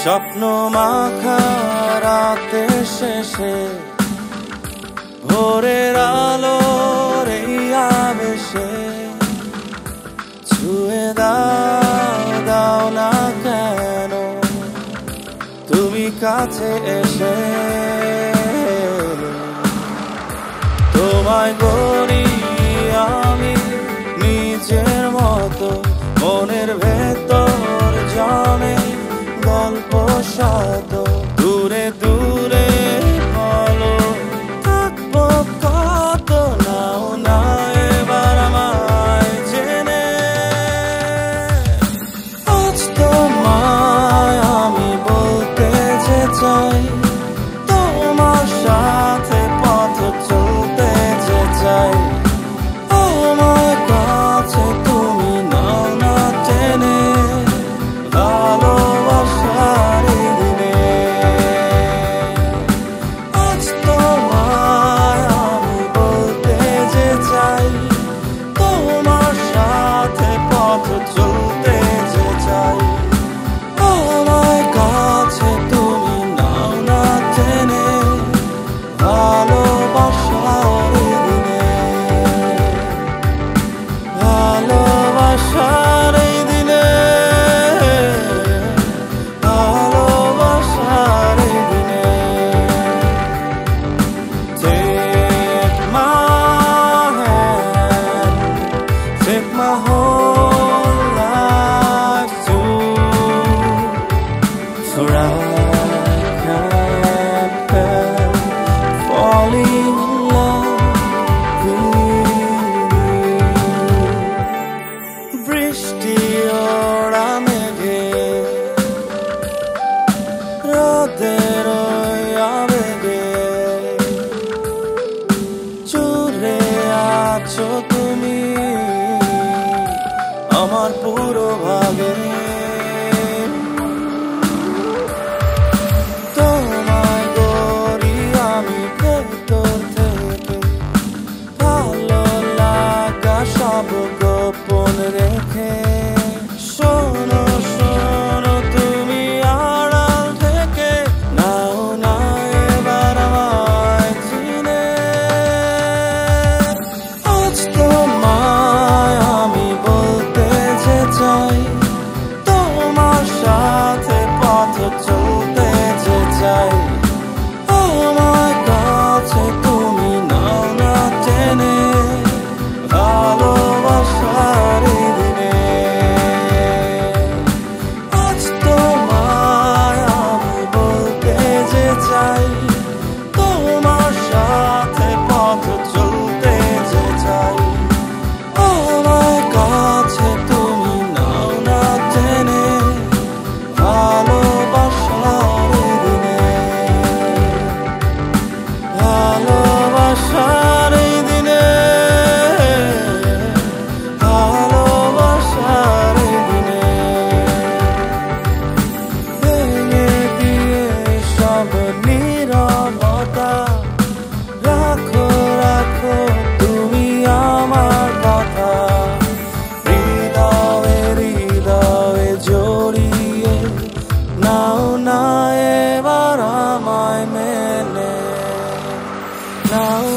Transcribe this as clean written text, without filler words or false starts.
স্বপ্ন মাখা রাতের শেষে ভোরের আলোর এই আবেশে ছুঁয়ে দাও না কেন তুমি কাছে এসে তোমায় গড়ি আমি নিজের মতো মনের ভেতর জমে গল্প শত দূরে দূরে বলো থাকবো কত নাও না এবার আমায় জেনে আজ তোমায় আমি বলতে যে চাই তোমার সাথে পথ চলতে যে চাই আমার কাছে তুমি নাও না টেনে বৃষ্টি ওরা মেঘে রোদের আবেগে জুড়ে আছো তুমি আমার পুরো ভাগে তোমায় গড়ি আমি ভেতর থেকে ভালো লাগা সব গোপন রেখে শোনো শোনো তুমি আড়াল থেকে নাও না এবার আমায় চিনে আজ তোমায় আমি বলতে যে চাই তোমার সাথে পথ চলতে যে চাই আমার কাছে তুমি নাও না টেনে ভালোবাসার দিনে আজ তোমায় আমি বলতে যে চাই তোমার সাথে পথ চলতে যে চাই আমার কাছে তুমি নাও না টেনে ভালোবাসার দিনে ভালোবাসার দিনে ভালোবাসার দিনে ভেঙে দিয়ে সব নীরবতা রাখো রাখো তুমি আমার কথা হৃদয়ে হৃদয়ে জড়িয়ে নাও না এবার আমায় মেনে নাও